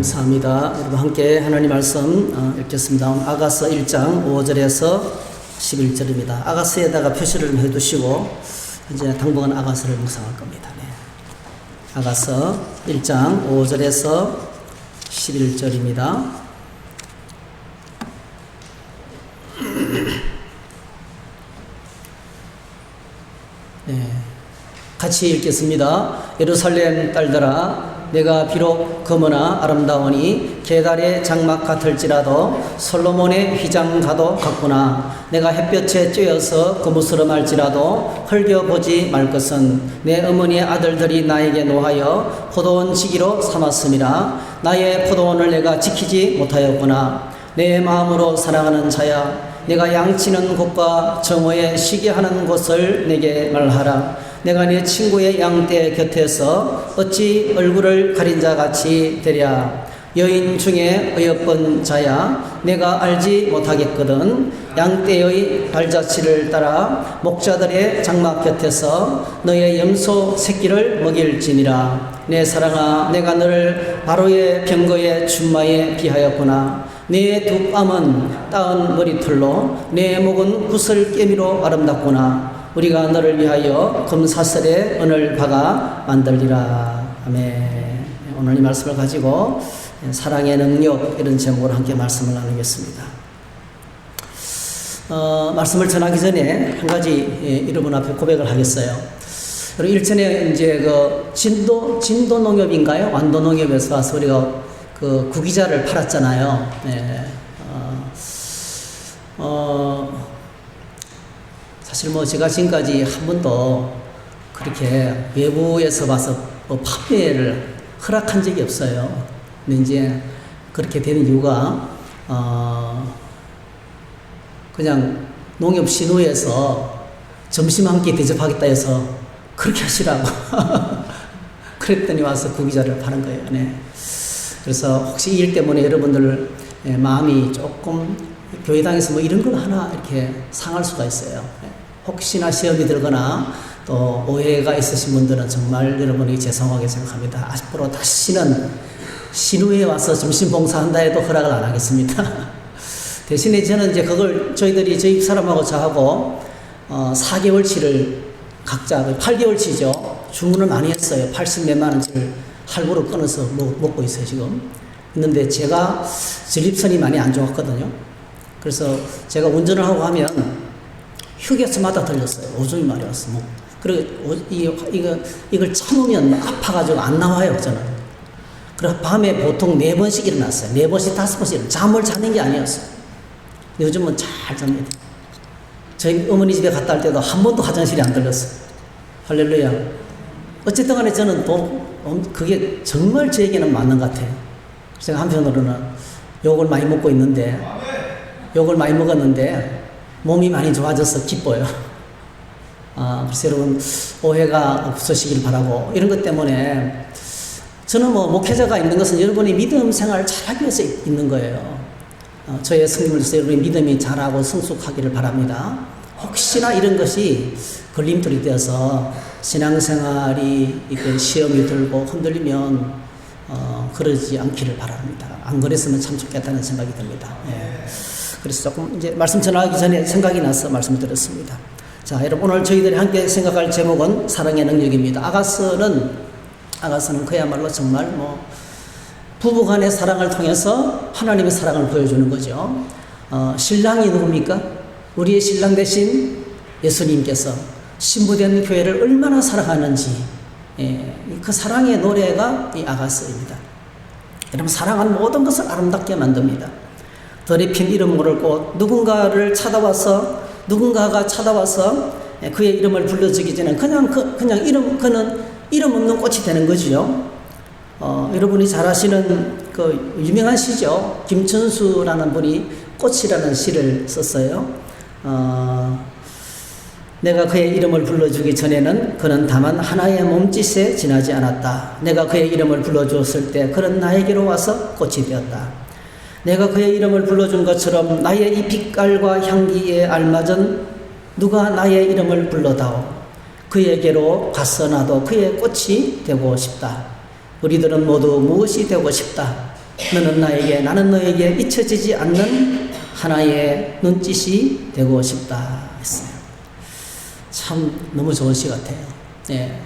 감사합니다. 여러분 함께 하나님 말씀 읽겠습니다. 아가서 1장 5절에서 11절입니다. 아가서에다가 표시를 좀 해두시고 이제 당분간 아가서를 묵상할 겁니다. 네. 아가서 1장 5절에서 11절입니다. 네. 같이 읽겠습니다. 예루살렘 딸들아, 내가 비록 검으나 아름다우니 계달의 장막 같을지라도 솔로몬의 휘장가도 같구나. 내가 햇볕에 쬐어서 거무스름할지라도 흘겨보지 말 것은 내 어머니의 아들들이 나에게 노하여 포도원 지기로 삼았음이라. 나의 포도원을 내가 지키지 못하였구나. 내 마음으로 사랑하는 자야, 내가 양치는 곳과 정오에 쉬게 하는 곳을 내게 말하라. 내가 네 친구의 양떼 곁에서 어찌 얼굴을 가린 자같이 되랴. 여인 중에 어여쁜 자야, 내가 알지 못하겠거든. 양떼의 발자취를 따라 목자들의 장막 곁에서 너의 염소 새끼를 먹일지니라. 내 사랑아, 내가 너를 바로의 병거의 준마에 비하였구나. 내 두 뺨은 따은 머리털로 내 목은 구슬깨미로 아름답구나. 우리가 너를 위하여 금사슬에 은을 박아 만들리라. 아멘. 오늘 이 말씀을 가지고 사랑의 능력 이런 제목으로 함께 말씀을 나누겠습니다. 말씀을 전하기 전에 한 가지 여러분 앞에 고백을 하겠어요. 여러분 일전에 이제 그 진도 농협인가요? 완도 농협에서 와서 우리가 그 구기자를 팔았잖아요. 네. 사실 뭐 제가 지금까지 한 번도 그렇게 외부에서 와서 판매를 허락한 적이 없어요. 근데 이제 그렇게 되는 이유가 그냥 농협신호에서 점심 한 끼 대접하겠다 해서 그렇게 하시라고 그랬더니 와서 구기자를 파는 거예요. 네. 그래서 혹시 이 일 때문에 여러분들 마음이 조금 교회당에서 뭐 이런 걸 하나 이렇게 상할 수가 있어요. 혹시나 시험이 들거나 또 오해가 있으신 분들은 정말 여러분이 죄송하게 생각합니다. 앞으로 다시는 신우에 와서 점심 봉사한다 해도 허락을 안 하겠습니다. 대신에 저는 이제 그걸 저희 사람하고 저하고 4개월치를 각자 8개월치죠. 주문을 많이 했어요. 80몇만 원치를 할부로 끊어서 먹고 있어요, 지금. 있는데 제가 전립선이 많이 안 좋았거든요. 그래서 제가 운전을 하고 하면 휴게소마다 들렸어요. 오줌이 많이 왔어. 그리고 이걸 참으면 아파가지고 안 나와요, 저는. 그래서 밤에 보통 4번씩 일어났어요. 4번씩, 5번씩 잠을 자는 게 아니었어요. 요즘은 잘 잡니다. 저희 어머니 집에 갔다 올 때도 한 번도 화장실이 안 들렸어요. 할렐루야. 어쨌든 간에 저는 그게 정말 저에게는 맞는 것 같아요. 제가 한편으로는 욕을 많이 먹고 있는데, 욕을 많이 먹었는데, 몸이 많이 좋아져서 기뻐요. 그래서 여러분, 오해가 없으시길 바라고, 이런 것 때문에, 저는 뭐, 목회자가 있는 것은 여러분이 믿음 생활을 잘하기 위해서 있는 거예요. 저의 성님을 통해서 여러분이 믿음이 잘하고 성숙하기를 바랍니다. 혹시나 이런 것이 걸림돌이 되어서 신앙생활이 이렇게 시험이 들고 흔들리면, 그러지 않기를 바랍니다. 안 그랬으면 참 좋겠다는 생각이 듭니다. 예. 그래서 조금 이제 말씀 전하기 전에 생각이 나서 말씀을 드렸습니다. 자, 여러분 오늘 저희들이 함께 생각할 제목은 사랑의 능력입니다. 아가서는 그야말로 정말 뭐 부부간의 사랑을 통해서 하나님의 사랑을 보여주는 거죠. 신랑이 누굽니까? 우리의 신랑 대신 예수님께서 신부된 교회를 얼마나 사랑하는지, 그 사랑의 노래가 이 아가서입니다. 여러분 사랑은 모든 것을 아름답게 만듭니다. 덜이 핀 이름 모를 꽃, 누군가가 찾아와서 그의 이름을 불러주기 전에 그는 이름 없는 꽃이 되는 거죠. 여러분이 잘 아시는 그 유명한 시죠. 김천수라는 분이 꽃이라는 시를 썼어요. 내가 그의 이름을 불러주기 전에는 그는 다만 하나의 몸짓에 지나지 않았다. 내가 그의 이름을 불러주었을 때 그는 나에게로 와서 꽃이 되었다. 내가 그의 이름을 불러준 것처럼 나의 이 빛깔과 향기에 알맞은 누가 나의 이름을 불러다오. 그에게로 갔어 나도 그의 꽃이 되고 싶다. 우리들은 모두 무엇이 되고 싶다. 너는 나에게, 나는 너에게 잊혀지지 않는 하나의 눈짓이 되고 싶다 했어요. 참 너무 좋은 시 같아요. 예.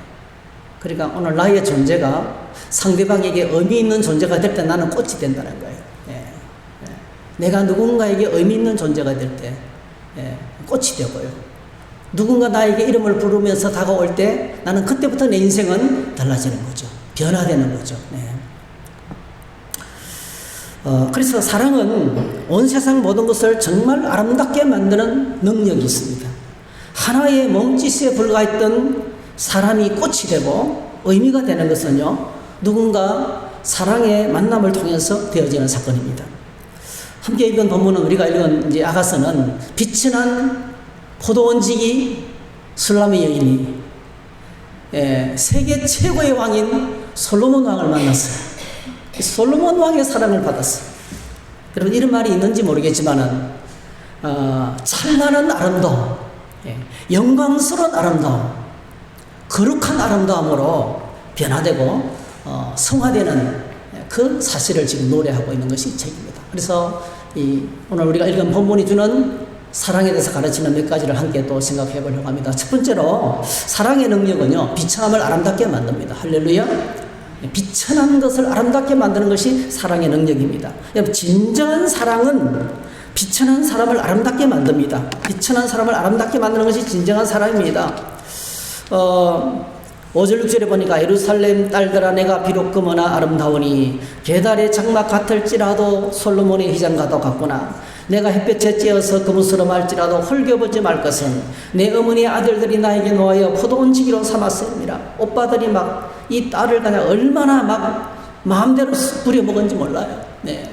그러니까 오늘 나의 존재가 상대방에게 의미 있는 존재가 될 때 나는 꽃이 된다는 거예요. 예. 예. 내가 누군가에게 의미 있는 존재가 될 때, 예. 꽃이 되고요. 누군가 나에게 이름을 부르면서 다가올 때 나는 그때부터 내 인생은 달라지는 거죠. 변화되는 거죠. 예. 그래서 사랑은 온 세상 모든 것을 정말 아름답게 만드는 능력이 있습니다. 하나의 몸짓에 불과했던 사람이 꽃이 되고 의미가 되는 것은요, 누군가 사랑의 만남을 통해서 되어지는 사건입니다. 함께 읽은 본문은, 우리가 읽은 이제 아가서는 빛이 난 포도원지기 술람의 여인이 세계 최고의 왕인 솔로몬 왕을 만났어요. 솔로몬 왕의 사랑을 받았어요. 여러분, 이런 말이 있는지 모르겠지만은 찬란한 아름다움, 영광스러운 아름다움, 거룩한 아름다움으로 변화되고 성화되는 그 사실을 지금 노래하고 있는 것이 이 책입니다. 그래서 오늘 우리가 읽은 본문이 주는 사랑에 대해서 가르치는 몇 가지를 함께 또 생각해 보려고 합니다. 첫 번째로, 사랑의 능력은요, 비천함을 아름답게 만듭니다. 할렐루야. 비천한 것을 아름답게 만드는 것이 사랑의 능력입니다. 여러분, 진정한 사랑은 비천한 사람을 아름답게 만듭니다. 비천한 사람을 아름답게 만드는 것이 진정한 사랑입니다. 5절 6절에 보니까 예루살렘 딸들아 내가 비록 금하나 아름다우니 계달의 장막 같을지라도 솔로몬의 휘장과도 같구나. 내가 햇볕에 쬐어서 그무스름할지라도 헐겨보지 말 것은 내 어머니의 아들들이 나에게 놓아여 포도원지기로 삼았습니다. 오빠들이 막 이 딸을 그냥 얼마나 막 마음대로 부려먹은지 몰라요. 네.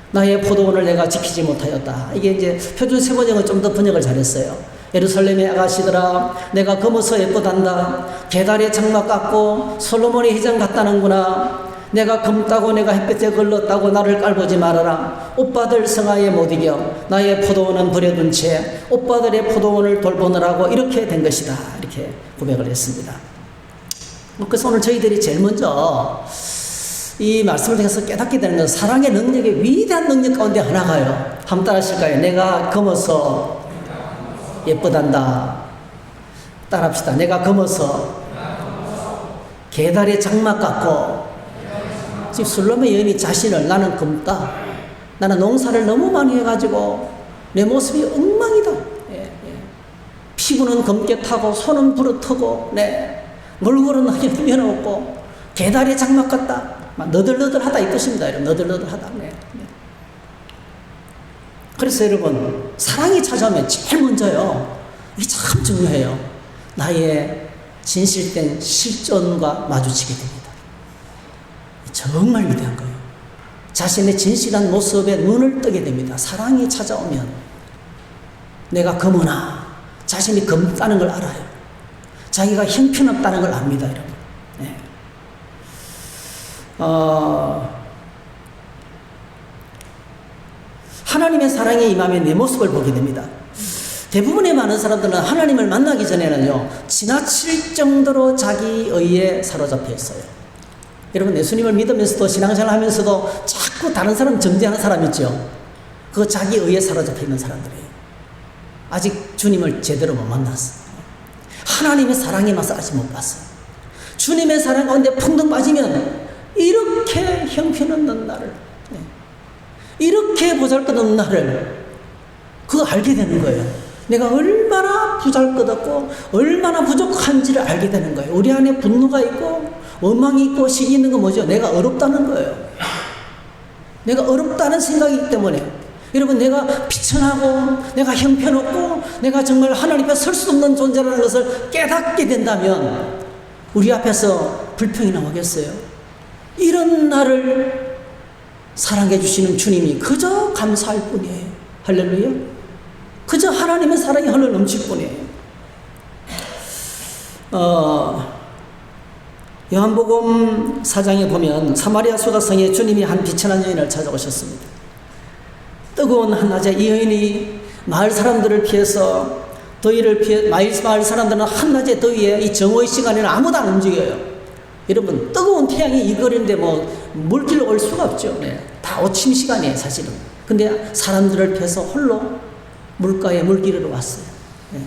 나의 포도원을 내가 지키지 못하였다. 이게 이제 표준 세번역은 좀 더 번역을 잘했어요. 예루살렘의 아가씨들아 내가 검어서 예쁘단다. 계달의 장막 같고 솔로몬의 휘장 같다는구나. 내가 검다고 내가 햇볕에 걸렀다고 나를 깔보지 말아라. 오빠들 성하에 못 이겨. 나의 포도원은 버려둔 채 오빠들의 포도원을 돌보느라고 이렇게 된 것이다. 이렇게 고백을 했습니다. 그래서 오늘 저희들이 제일 먼저 이 말씀을 통해서 깨닫게 되는 것은 사랑의 능력의 위대한 능력 가운데 하나가요. 한번 따라 하실까요? 내가 검어서 예쁘단다. 따라합시다. 내가 검어서 계달의 장막 같고, 지금 솔로몬 여인이 자신을, 나는 검다. 나는 농사를 너무 많이 해가지고 내 모습이 엉망이다. 피부는 검게 타고 손은 부르트고 얼굴은 면 없고 계달의 장막 같다. 막 너덜너덜하다 이 뜻입니다. 너덜너덜하다. 그래서 여러분, 사랑이 찾아오면 제일 먼저요, 이게 참 중요해요. 나의 진실된 실존과 마주치게 됩니다. 정말 위대한 거예요. 자신의 진실한 모습에 눈을 뜨게 됩니다. 사랑이 찾아오면 내가 검으나 자신이 검다는 걸 알아요. 자기가 형편없다는 걸 압니다, 여러분. 네. 하나님의 사랑에 임하면 내 모습을 보게 됩니다. 대부분의 많은 사람들은 하나님을 만나기 전에는요, 지나칠 정도로 자기 의에 사로잡혀 있어요. 여러분, 예수님을 믿으면서도 신앙생활 하면서도 자꾸 다른 사람 정죄하는 사람 있죠. 그거 자기 의에 사로잡혀 있는 사람들이에요. 아직 주님을 제대로 못 만났어요. 하나님의 사랑의 맛을 아직 못 봤어요. 주님의 사랑 가운데 풍덩 빠지면 이렇게 형편없는 나를, 이렇게 보잘것없는 나를 그거 알게 되는 거예요. 내가 얼마나 보잘것없고 얼마나 부족한지를 알게 되는 거예요. 우리 안에 분노가 있고 원망이 있고 시기 있는 건 뭐죠? 내가 어렵다는 거예요. 내가 어렵다는 생각이기 때문에, 여러분, 내가 비천하고 내가 형편없고 내가 정말 하나님 앞에 설 수 없는 존재라는 것을 깨닫게 된다면 우리 앞에서 불평이 나오겠어요? 이런 나를 사랑해 주시는 주님이 그저 감사할 뿐이에요. 할렐루야. 그저 하나님의 사랑이 흘러 넘칠 뿐이에요. 요한복음 4장에 보면 사마리아 소작성에 주님이 한 비천한 여인을 찾아오셨습니다. 뜨거운 한낮에 이 여인이 마을 사람들을 피해서 마을 사람들은 한낮의 더위에 이 정오의 시간에는 아무도 안 움직여요. 여러분, 뜨거운 태양이 이 거리인데 뭐 물길로 올 수가 없죠. 네. 다 오침 시간이에요, 사실은. 근데 사람들을 피해서 홀로 물가에 물길으로 왔어요. 네.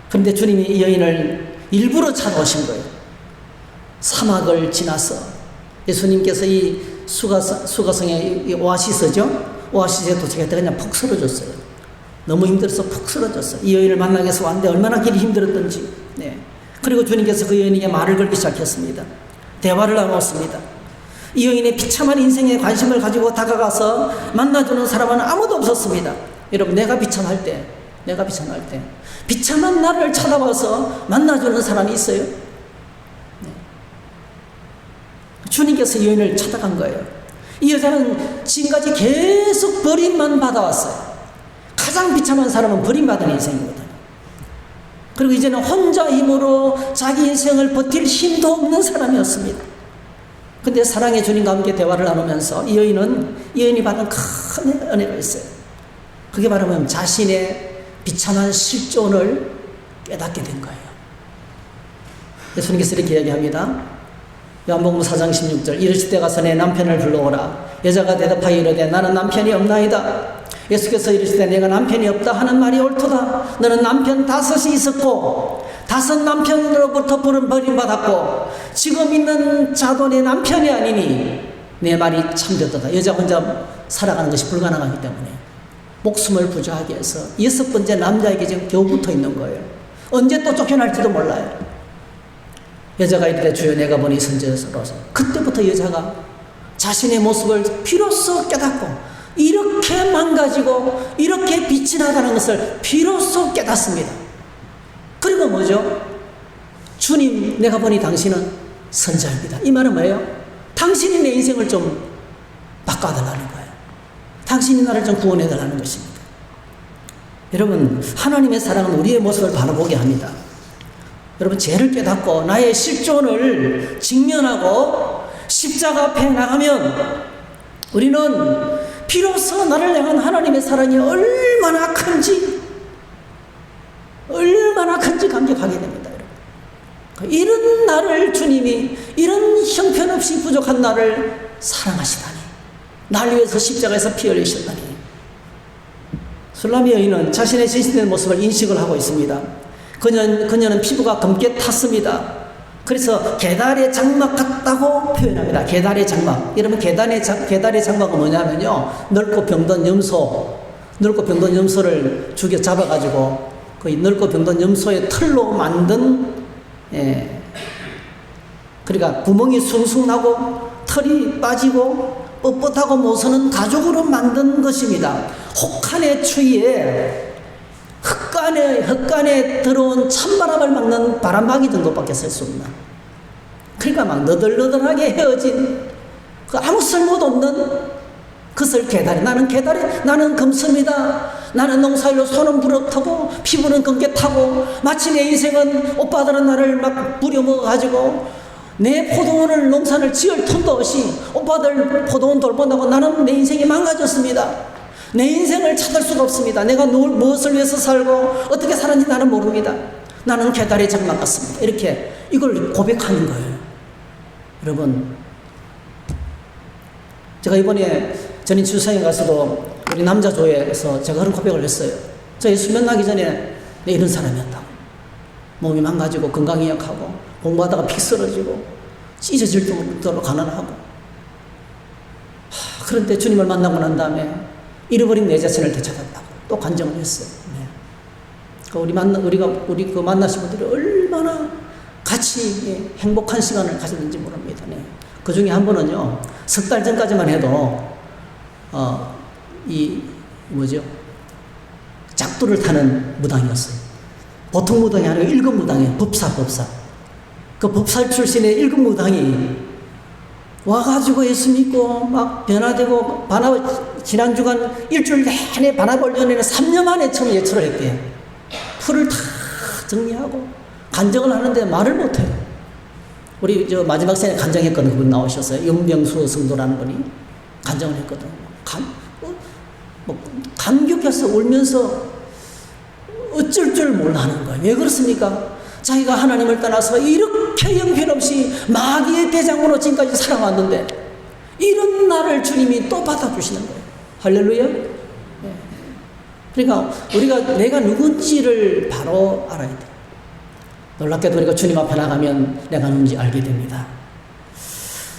그런데 주님이 이 여인을 일부러 찾아오신 거예요. 사막을 지나서 예수님께서 이 수가성의 이 오아시스죠. 오아시스에 도착할 때 그냥 푹 쓰러졌어요. 너무 힘들어서 푹 쓰러졌어요. 이 여인을 만나기 위해서 왔는데 얼마나 길이 힘들었던지. 네. 그리고 주님께서 그 여인에게 말을 걸기 시작했습니다. 대화를 나눴습니다. 이 여인의 비참한 인생에 관심을 가지고 다가가서 만나주는 사람은 아무도 없었습니다. 여러분, 내가 비참할 때 비참한 나를 찾아와서 만나주는 사람이 있어요? 네. 주님께서 이 여인을 찾아간 거예요. 이 여자는 지금까지 계속 버림만 받아왔어요. 가장 비참한 사람은 버림받은 인생이거든요. 그리고 이제는 혼자 힘으로 자기 인생을 버틸 힘도 없는 사람이었습니다. 근데 사랑의 주님과 함께 대화를 나누면서 이 여인이 받은 큰 은혜가 있어요. 그게 바로 뭐냐면 자신의 비참한 실존을 깨닫게 된 거예요. 예수님께서 이렇게 이야기합니다. 요한복음 4장 16절, 이르실 때 가서 내 남편을 불러오라. 여자가 대답하여 이르되 나는 남편이 없나이다. 예수께서 이르실 때 내가 남편이 없다 하는 말이 옳도다. 너는 남편 5이 있었고 5 남편으로부터 버림받았고 지금 있는 자도 내 남편이 아니니 내 말이 참되도다. 여자 혼자 살아가는 것이 불가능하기 때문에 목숨을 부조하기 위해서 6번째 남자에게 지금 겨우 붙어 있는 거예요. 언제 또 쫓겨날지도 몰라요. 여자가 이르되 주여 내가 보니 선지자로서. 그때부터 여자가 자신의 모습을 비로소 깨닫고 이렇게 망가지고 이렇게 빛이 나가는 것을 비로소 깨닫습니다. 그리고 뭐죠? 주님, 내가 보니 당신은 선지자입니다. 이 말은 뭐예요? 당신이 내 인생을 좀 바꿔달라는 거예요. 당신이 나를 좀 구원해달라는 것입니다. 여러분, 하나님의 사랑은 우리의 모습을 바라보게 합니다. 여러분, 죄를 깨닫고 나의 실존을 직면하고 십자가 앞에 나가면 우리는 비로소 나를 향한 하나님의 사랑이 얼마나 큰지 감격하게 됩니다. 여러분. 이런 나를 주님이, 이런 형편없이 부족한 나를 사랑하시다니, 날 위해서 십자가에서 피 흘리셨다니. 술라미 여인은 자신의 진실된 모습을 인식을 하고 있습니다. 그녀는 피부가 검게 탔습니다. 그래서 계달의 장막 같다고 표현합니다. 계달의 장막. 여러분, 계달의 장막은 뭐냐면요, 넓고 병든 염소를 죽여 잡아가지고 그 넓고 병든 염소의 털로 만든, 그러니까 구멍이 숭숭 나고 털이 빠지고 뻣뻣하고 모서는 가죽으로 만든 것입니다. 혹한의 추위에 흙간에 들어온 찬바람을 막는 바람막이 정도밖에 쓸 수 없나. 그러니까 막 너덜너덜하게 헤어진 그 아무 쓸모도 없는 그것을 나는 검습니다. 나는 농사일로 손은 부럽다고 피부는 검게 타고 마치 내 인생은 오빠들은 나를 막 부려먹어가지고 내 포도원을 농산을 지을 틈도 없이 오빠들 포도원 돌본다고 나는 내 인생이 망가졌습니다. 내 인생을 찾을 수가 없습니다. 내가 무엇을 위해서 살고 어떻게 살았는지 나는 모릅니다. 나는 계달의 장막 같습니다. 이렇게 이걸 고백하는 거예요. 여러분, 제가 이번에 전인 주사에 가서도 우리 남자조회에서 제가 그런 고백을 했어요. 저 예수 만나기 전에 내 이런 사람이었다고. 몸이 망가지고 건강이 약하고 공부하다가 픽 쓰러지고 찢어질 정도로 가난하고. 그런데 주님을 만나고 난 다음에 잃어버린 내 자신을 되찾았다고 또 간증을 했어요. 네. 우리 그 만나신 분들이 얼마나 같이 행복한 시간을 가졌는지 모릅니다. 네. 그 중에 한 분은요, 3달 전까지만 해도, 작두를 타는 무당이었어요. 보통 무당이 아니고 1급 무당이에요. 법사. 그 법사 출신의 1급 무당이 와가지고 예수 믿고 막 변화되고 지난주간 일주일 내내 반합원련회는 3년 만에 처음 예초를 했대요. 풀을 다 정리하고 간증을 하는데 말을 못해요. 우리 마지막 생에 간증했거든. 그분 나오셨어요. 윤병수 성도라는 분이 간증을 했거든. 감격해서 울면서 어쩔 줄 몰라 하는 거예요. 왜 그렇습니까? 자기가 하나님을 떠나서 이렇게 형편없이 마귀의 대장으로 지금까지 살아왔는데 이런 나를 주님이 또 받아주시는 거예요. 할렐루야. 그러니까 우리가 내가 누군지를 바로 알아야 돼. 놀랍게도 우리가 주님 앞에 나가면 내가 누군지 알게 됩니다.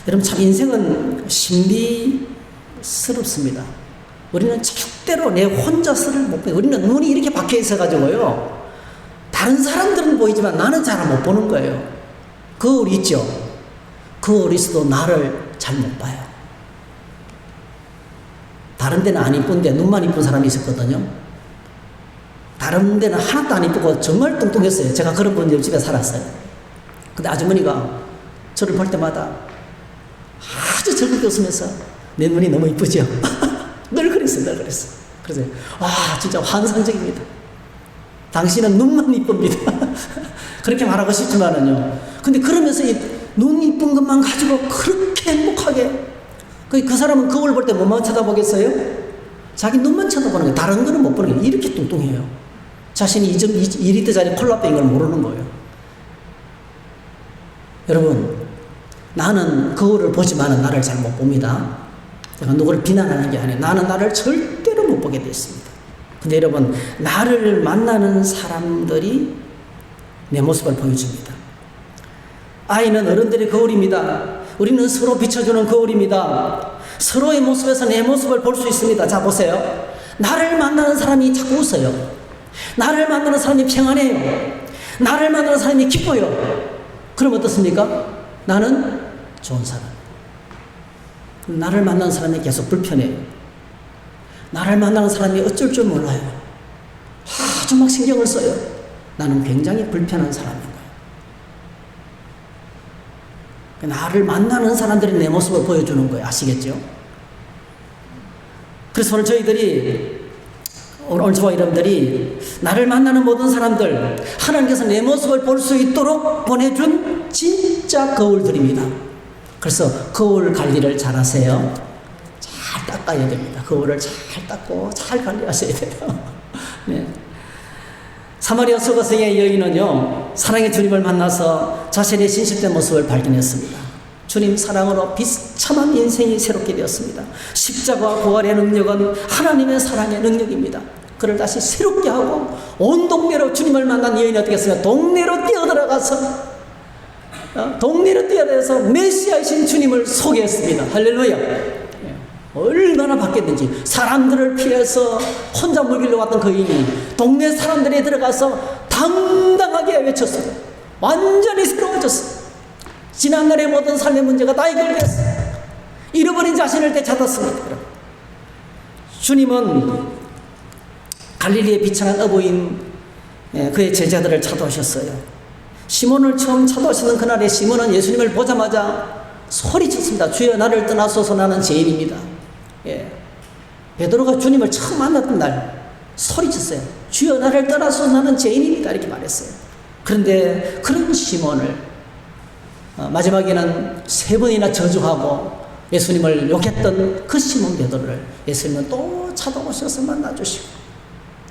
여러분, 참 인생은 신비스럽습니다. 우리는 절대로 내 혼자서를 못 보여요. 우리는 눈이 이렇게 박혀 있어가지고요, 다른 사람들은 보이지만 나는 잘 못 보는 거예요. 거울 있죠? 거울 있어도 나를 잘 못 봐요. 다른 데는 안 이쁜데 눈만 이쁜 사람이 있었거든요. 다른 데는 하나도 안 이쁘고 정말 뚱뚱했어요. 제가 그런 분 옆집에 살았어요. 근데 아주머니가 저를 볼 때마다 아주 즐겁게 웃으면서 내 눈이 너무 이쁘죠? 늘 그랬어요, 늘 그랬어. 그래서 진짜 환상적입니다. 당신은 눈만 이쁩니다. 그렇게 말하고 싶지만은요. 근데 그러면서 이 눈 이쁜 것만 가지고 그렇게 행복하게, 그 사람은 거울 볼 때 뭐만 쳐다보겠어요? 자기 눈만 쳐다보는 거예요. 다른 거는 못 보는 거예요. 이렇게 뚱뚱해요. 자신이 2리터짜리 콜라병인 걸 모르는 거예요. 여러분, 나는 거울을 보지만은 나를 잘 못 봅니다. 제가 누구를 비난하는 게 아니에요. 나는 나를 절대로 못 보게 되어 있습니다. 근데 여러분, 나를 만나는 사람들이 내 모습을 보여줍니다. 아이는 어른들의 거울입니다. 우리는 서로 비춰주는 거울입니다. 서로의 모습에서 내 모습을 볼 수 있습니다. 자, 보세요. 나를 만나는 사람이 자꾸 웃어요. 나를 만나는 사람이 평안해요. 나를 만나는 사람이 기뻐요. 그럼 어떻습니까? 나는 좋은 사람. 나를 만나는 사람이 계속 불편해요. 나를 만나는 사람이 어쩔 줄 몰라요. 아주 막 신경을 써요. 나는 굉장히 불편한 사람인 거예요. 나를 만나는 사람들이 내 모습을 보여주는 거예요. 아시겠죠? 그래서 오늘 저희들이, 오늘 저와 여러분들이 나를 만나는 모든 사람들, 하나님께서 내 모습을 볼 수 있도록 보내준 진짜 거울들입니다. 그래서 거울 관리를 잘 하세요. 잘 닦아야 됩니다. 거울을 잘 닦고 잘 관리하셔야 돼요. 네. 사마리아 서거성의 여인은요, 사랑의 주님을 만나서 자신의 진실된 모습을 발견했습니다. 주님 사랑으로 비참한 인생이 새롭게 되었습니다. 십자가 부활의 능력은 하나님의 사랑의 능력입니다. 그를 다시 새롭게 하고 온 동네로, 주님을 만난 여인이 어떻게 했어요? 동네로 뛰어들어가서 메시아이신 주님을 소개했습니다. 할렐루야. 얼마나 바뀌었는지. 사람들을 피해서 혼자 물길로 왔던 그 여인이 동네 사람들이 들어가서 당당하게 외쳤어요. 완전히 새로워졌어요. 지난날의 모든 삶의 문제가 다 해결됐어요. 잃어버린 자신을 되찾았습니다. 주님은 갈릴리의 비천한 어부인 그의 제자들을 찾아오셨어요. 시몬을 처음 찾아오시는 그날에 시몬은 예수님을 보자마자 소리쳤습니다. 주여, 나를 떠나소서, 나는 죄인입니다. 베드로가 주님을 처음 만났던 날 소리쳤어요. 주여, 나를 떠나소서, 나는 죄인입니다. 이렇게 말했어요. 그런데 그런 시몬을 마지막에는 3번이나 저주하고 예수님을 욕했던 그 시몬 베드로를 예수님은 또 찾아오셔서 만나주시고,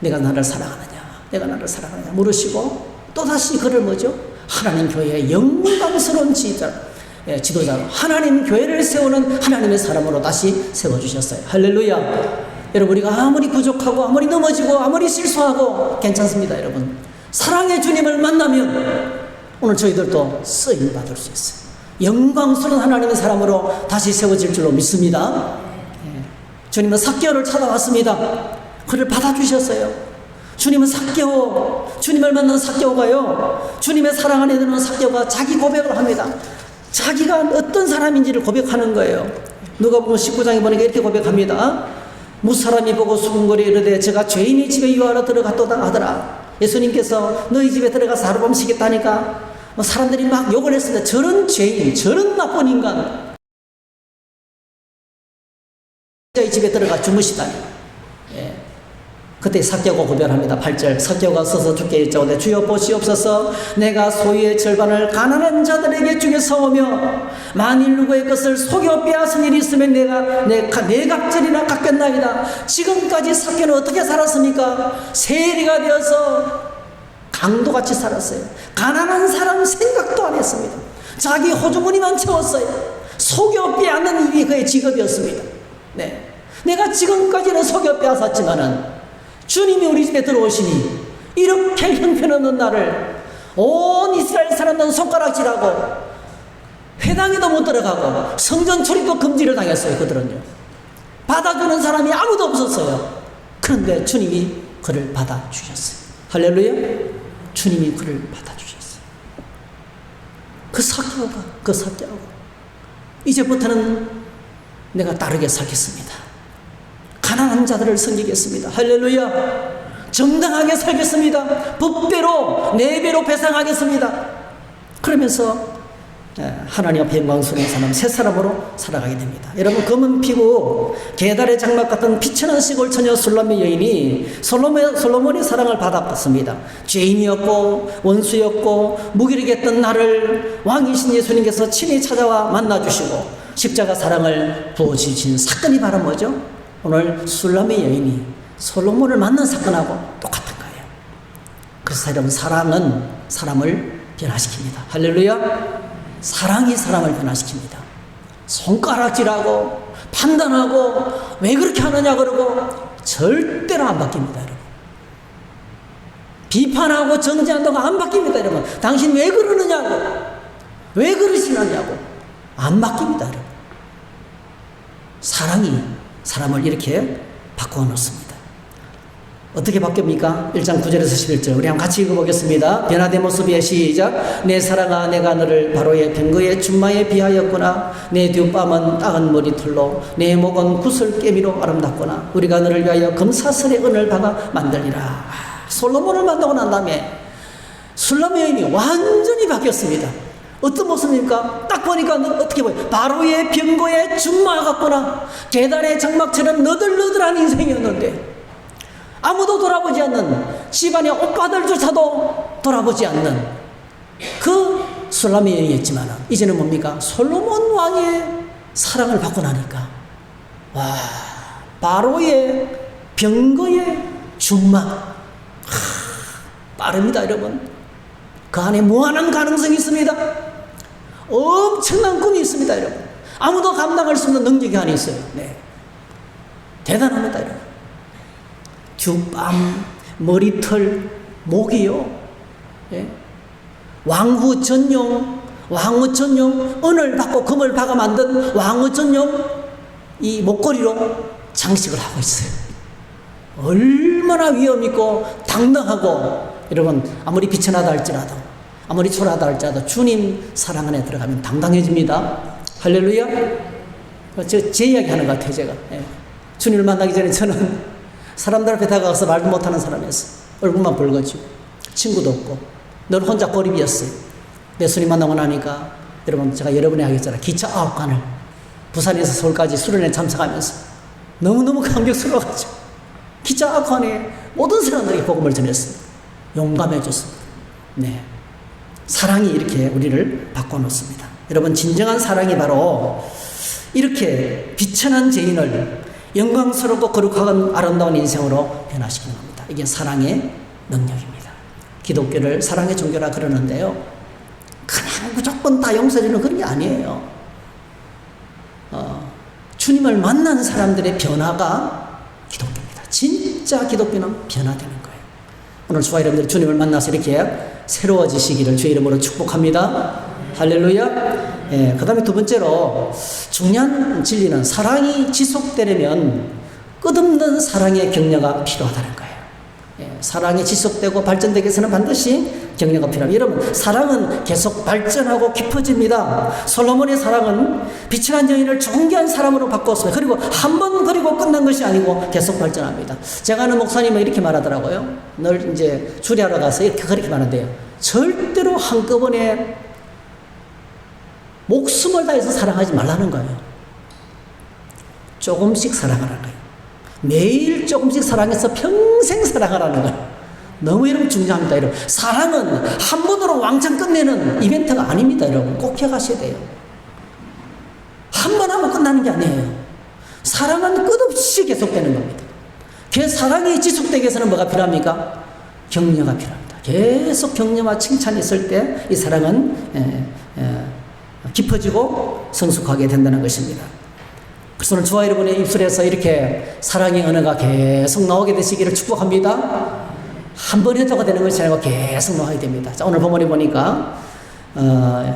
내가 나를 사랑하느냐, 내가 나를 사랑하느냐 물으시고, 또다시 그를 뭐죠? 하나님 교회의 영광스러운 지도자로, 하나님 교회를 세우는 하나님의 사람으로 다시 세워주셨어요. 할렐루야. 여러분, 우리가 아무리 부족하고 아무리 넘어지고 아무리 실수하고 괜찮습니다. 여러분, 사랑의 주님을 만나면 오늘 저희들도 쓰임 받을 수 있어요. 영광스러운 하나님의 사람으로 다시 세워질 줄로 믿습니다. 주님은 삭개오를 찾아왔습니다. 그를 받아주셨어요. 주님은 삭개오, 주님을 만난 삭개오가요, 주님의 사랑 안에 드는 삭개오가 자기 고백을 합니다. 자기가 어떤 사람인지를 고백하는 거예요. 누가 보면 19장에 보니까 이렇게 고백합니다. 무사람이 보고 수군거리 이르되 제가 죄인의 집에 유하러 들어갔도다 하더라. 예수님께서 너희 집에 들어가서 하룻밤 쉬겠다니까 사람들이 막 욕을 했습니다. 저런 죄인, 저런 나쁜 인간, 이 집에 들어가 주무시다니. 그때 삭개오가 고백합니다. 8절, 삭개오가 서서 주께 여짜오되 주여 보시옵소서, 내가 소유의 절반을 가난한 자들에게 주겠사오며 만일 누구의 것을 속여 빼앗은 일이 있으면 내가 내 갑절이나 갚겠나이다. 지금까지 삭개오는 어떻게 살았습니까? 세리가 되어서 강도같이 살았어요. 가난한 사람 생각도 안 했습니다. 자기 호주머니만 채웠어요. 속여 빼앗는 일이 그의 직업이었습니다. 네. 내가 지금까지는 속여 빼앗았지만은 주님이 우리 집에 들어오시니 이렇게 형편없는 나를 온 이스라엘 사람들은 손가락질하고 회당에도 못 들어가고 성전 출입도 금지를 당했어요. 그들은요. 받아주는 사람이 아무도 없었어요. 그런데 주님이 그를 받아주셨어요. 할렐루야. 주님이 그를 받아주셨어요. 그 사개오가 이제부터는 내가 다르게 살겠습니다. 가난한 자들을 섬기겠습니다. 할렐루야. 정당하게 살겠습니다. 법대로 4배로 배상하겠습니다. 그러면서 하나님 앞에 영광스러운 사람, 새 사람으로 살아가게 됩니다. 여러분, 검은 피고 게달의 장막 같은 피천한 시골 처녀 술람의 여인이 솔로몬의 사랑을 받았습니다. 죄인이었고 원수였고 무기력했던 나를 왕이신 예수님께서 친히 찾아와 만나주시고 십자가 사랑을 부어주신 사건이 바로 뭐죠? 오늘 술람의 여인이 솔로몬을 만난 사건하고 똑같은 거예요. 그래서 여러분, 사랑은 사람을 변화시킵니다. 할렐루야. 사랑이 사람을 변화시킵니다. 손가락질하고 판단하고 왜 그렇게 하느냐 그러고 절대로 안 바뀝니다. 여러분. 비판하고 정죄한다고 안 바뀝니다. 여러분. 당신 왜 그러느냐고, 왜 그러시느냐고 안 바뀝니다. 여러분. 사랑이 사람을 이렇게 바꾸어 놓습니다. 어떻게 바뀝니까? 1장 9절에서 11절 우리 한번 같이 읽어보겠습니다. 변화된 모습이에 시작. 내 사랑아, 내가 너를 바로의 병거의 준마에 비하였구나. 내 뒷밤은 따은 머리털로 내 목은 구슬 깨미로 아름답구나. 우리가 너를 위하여 금사슬의 은을 박아 만들리라. 솔로몬을 만나고 난 다음에 술람의 여인이 완전히 바뀌었습니다. 어떤 모습입니까? 딱 보니까 어떻게 보여요? 바로의 병거의 준마 같구나. 계단의 장막처럼 너덜너덜한 인생이었는데 아무도 돌아보지 않는, 집안의 오빠들조차도 돌아보지 않는 그 술람의 여인이었지만 이제는 뭡니까? 솔로몬 왕의 사랑을 받고 나니까 와, 바로의 병거의 준마. 빠릅니다. 여러분. 그 안에 무한한 가능성이 있습니다. 엄청난 꿈이 있습니다. 여러분. 아무도 감당할 수 없는 능력이 안에 있어요. 네. 대단합니다. 여러분. 뒷밤, 머리털, 목이요. 예? 왕후 전용, 은을 받고 금을 박아 만든 왕후 전용 이 목걸이로 장식을 하고 있어요. 얼마나 위험 있고 당당하고, 여러분, 아무리 비천하다 할지라도, 아무리 초라하다 할지라도 주님 사랑 안에 들어가면 당당해집니다. 할렐루야. 제 이야기 하는 것 같아요. 제가 주님을 만나기 전에 저는 사람들 앞에 다가가서 말도 못하는 사람이었어요. 얼굴만 붉어지고 친구도 없고 늘 혼자 고립이었어요. 예수님 만나고 나니까 여러분, 제가 여러분이 하겠잖아요. 기차 9관을 부산에서 서울까지 수련회 참석하면서 너무너무 감격스러워가지고 기차 9관에 모든 사람들에게 복음을 전했습니다. 용감해졌습니다. 네. 사랑이 이렇게 우리를 바꿔놓습니다. 여러분, 진정한 사랑이 바로 이렇게 비천한 죄인을 영광스럽고 거룩하고 아름다운 인생으로 변화시키는 겁니다. 이게 사랑의 능력입니다. 기독교를 사랑의 종교라 그러는데요, 그냥 무조건 다 용서해주는 그런 게 아니에요. 주님을 만난 사람들의 변화가 기독교입니다. 진짜 기독교는 변화되는 거예요. 오늘 주와 여러분들이 주님을 만나서 이렇게 새로워지시기를 주의 이름으로 축복합니다. 할렐루야. 그 다음에 두 번째로 중요한 진리는 사랑이 지속되려면 끝없는 사랑의 격려가 필요하다는 거예요. 사랑이 지속되고 발전되기 위해서는 반드시 격려가 필요합니다. 여러분, 사랑은 계속 발전하고 깊어집니다. 솔로몬의 사랑은 비천한 여인을 존귀한 사람으로 바꿨어요. 그리고 한 번 그리고 끝난 것이 아니고 계속 발전합니다. 제가 아는 목사님은 이렇게 말하더라고요. 늘 이제 주례하러 가서 이렇게 그렇게 말한대요. 절대로 한꺼번에 목숨을 다해서 사랑하지 말라는 거예요. 조금씩 사랑하라는 거예요. 매일 조금씩 사랑해서 평생 사랑하라는 거예요. 너무 여러분 중요합니다. 여러분, 사랑은 한 번으로 왕창 끝내는 이벤트가 아닙니다. 여러분, 꼭 기억하셔야 돼요. 한 번 하고 끝나는 게 아니에요. 사랑은 끝없이 계속되는 겁니다. 그 사랑이 지속되기 위해서는 뭐가 필요합니까? 격려가 필요합니다. 계속 격려와 칭찬이 있을 때 이 사랑은 깊어지고 성숙하게 된다는 것입니다. 그래서 오늘 저와 여러분의 입술에서 이렇게 사랑의 언어가 계속 나오게 되시기를 축복합니다. 한 번 해도가 되는 것이 아니고 계속 나와야 됩니다. 자, 오늘 본문에 보니까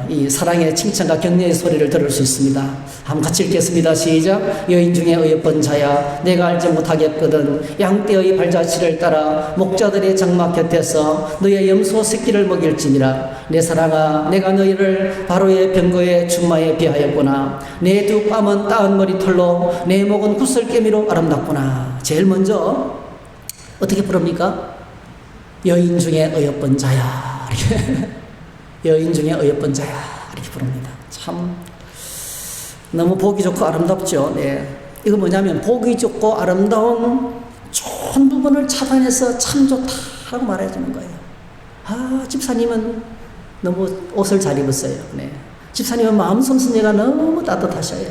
이 사랑의 칭찬과 격려의 소리를 들을 수 있습니다. 한번 같이 읽겠습니다. 시작. 여인 중에 어여쁜 자야, 내가 알지 못하겠거든. 양떼의 발자취를 따라 목자들의 장막 곁에서 너의 염소 새끼를 먹일지니라. 내 사랑아, 내가 너희를 바로의 병거의 준마에 비하였구나. 내 두 뺨은 따은 머리털로, 내 목은 구슬깨미로 아름답구나. 제일 먼저 어떻게 부릅니까? 여인 중에 어여쁜 자야. 여인 중에 어여쁜 자야, 이렇게 부릅니다. 참 너무 보기 좋고 아름답죠. 네. 이거 뭐냐면 보기 좋고 아름다운 좋은 부분을 찾아내서 참 좋다라고 말해주는 거예요. 아, 집사님은 너무 옷을 잘 입었어요. 네. 집사님은 마음 솜씨가 너무 따뜻하셔요.